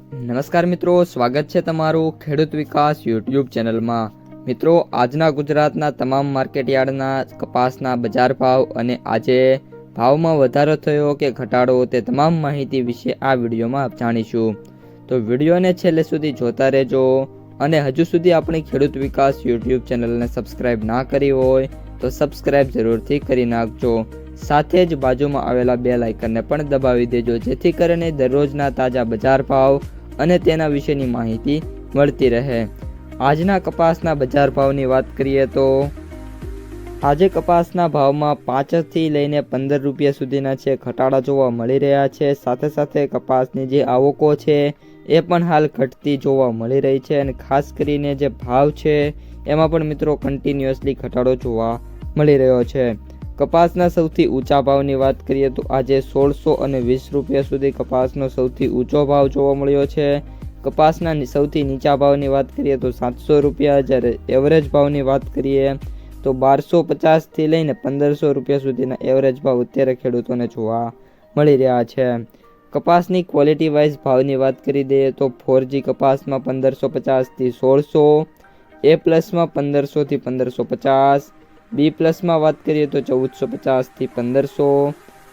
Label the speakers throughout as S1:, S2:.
S1: નમસ્કાર મિત્રો, સ્વાગત છે તમારું ખેડૂત વિકાસ યુટ્યુબ ચેનલમાં। મિત્રો, આજના ગુજરાતના તમામ માર્કેટયાર્ડના કપાસના બજાર ભાવ અને આજે ભાવમાં વધારો થયો કે ઘટાડો તે તમામ માહિતી વિશે આ વિડીયોમાં જાણીશું। તો વિડીયોને છેલ્લે સુધી જોતા રહેજો અને હજુ સુધી આપણી ખેડૂત વિકાસ યુટ્યુબ ચેનલને સબસ્ક્રાઇબ ના કરી હોય તો સબસ્ક્રાઇબ જરૂરથી કરી નાખજો। સાથે જ બાજુમાં આવેલા બેલ આઇકનને પણ દબાવી દેજો, જેથી કરીને દરરોજના તાજા બજાર ભાવ અને તેના વિશેની માહિતી મળતી રહે। આજના કપાસના બજાર ભાવની વાત કરીએ તો આજે કપાસના ભાવમાં 5 થી લઈને 15 રૂપિયા સુધીના છે ઘટાડા જોવા મળી રહ્યા છે। સાથે સાથે કપાસની જે આવકો છે એ પણ હાલ ઘટતી જોવા મળી રહી છે અને ખાસ કરીને જે ભાવ છે એમાં પણ મિત્રો કન્ટિન્યુઅસલી ઘટાડો જોવા મળી રહ્યો છે। કપાસના સૌથી ઊંચા ભાવની વાત કરીએ તો આજે 1620 રૂપિયા સુધી કપાસનો સૌથી ઊંચો ભાવ જોવા મળ્યો છે। કપાસના સૌથી નીચા ભાવની વાત કરીએ તો 700 રૂપિયા, જ્યારે એવરેજ ભાવની વાત કરીએ તો 1250 થી લઈને 1500 રૂપિયા સુધીના એવરેજ ભાવ અત્યારે ખેડૂતોને જોવા મળી રહ્યા છે। કપાસની ક્વોલિટી વાઇઝ ભાવની વાત કરી દઈએ તો 4G કપાસમાં 1550 થી 1600, A પ્લસમાં 1500 થી 1550, B પ્લસમાં વાત કરીએ તો 1450 થી 1500,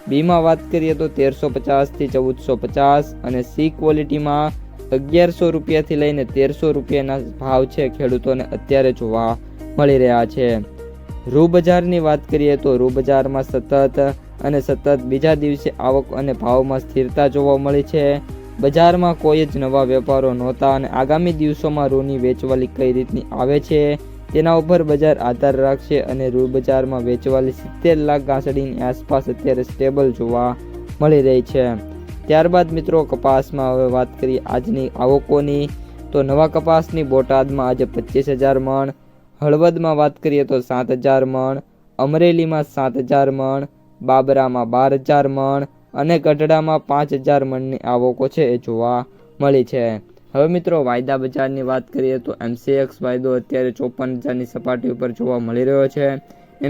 S1: બીમાં વાત કરીએ તો 1350 થી 1450 અને C ક્વોલિટીમાં 1100 રૂપિયાથી લઈને 1300 રૂપિયાના ભાવ છે ખેડૂતોને અત્યારે જોવા મળી રહ્યા છે। રૂ બજારની વાત કરીએ તો રૂ બજારમાં સતત બીજા દિવસે આવક અને ભાવમાં સ્થિરતા જોવા મળી છે। બજારમાં કોઈ જ નવા વેપારો નહોતા અને આગામી દિવસોમાં રૂની વેચવાલી કઈ રીતની આવે છે તેના ઉપર બજાર આધાર રાખશે અને રૂ બજારમાં વેચવાલી 70 લાખ ગાંસડીની આસપાસ અત્યારે સ્ટેબલ જોવા મળી રહી છે। ત્યારબાદ મિત્રો કપાસમાં હવે વાત કરીએ આજની આવકોની તો નવા કપાસની બોટાદમાં આજે 25,000 મણ, હળવદમાં વાત કરીએ તો 7,000 મણ, અમરેલીમાં 7,000 મણ, બાબરામાં 12,000 મણ અને ગઢડામાં 5,000 મણની આવકો છે એ જોવા મળી છે। હવે મિત્રો વાયદા બજારની વાત કરીએ તો MCX વાયદો અત્યારે 54,000ની સપાટી ઉપર જોવા મળી રહ્યો છે।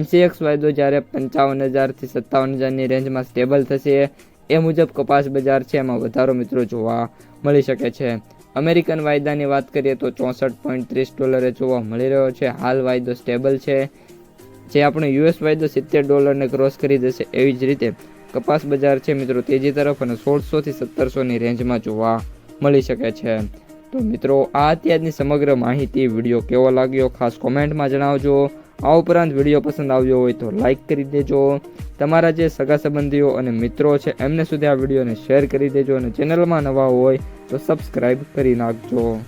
S1: MCX વાયદો જ્યારે 55,000 થી 57,000ની રેન્જમાં સ્ટેબલ થશે એ મુજબ કપાસ બજાર છે એમાં વધારો મિત્રો જોવા મળી શકે છે। અમેરિકન વાયદાની વાત કરીએ તો $64.30 જોવા મળી રહ્યો છે। હાલ વાયદો સ્ટેબલ છે, જે આપણો US વાયદો $70 ક્રોસ કરી જશે એવી જ રીતે કપાસ બજાર છે મિત્રો તેજી તરફ અને 1600 થી 1700ની રેન્જમાં જોવા મળી શકે છે। તો મિત્રો આ અત્યારની સમગ્ર માહિતી વિડીયો કેવો લાગ્યો ખાસ કોમેન્ટમાં જણાવજો। આ ઉપરાંત વિડીયો પસંદ આવ્યો હોય તો લાઈક કરી દેજો, તમારા જે સગા સંબંધીઓ અને મિત્રો છે એમને સુધી આ વિડીયોને શેર કરી દેજો અને ચેનલમાં નવા હોય તો સબસ્ક્રાઈબ કરી નાખજો।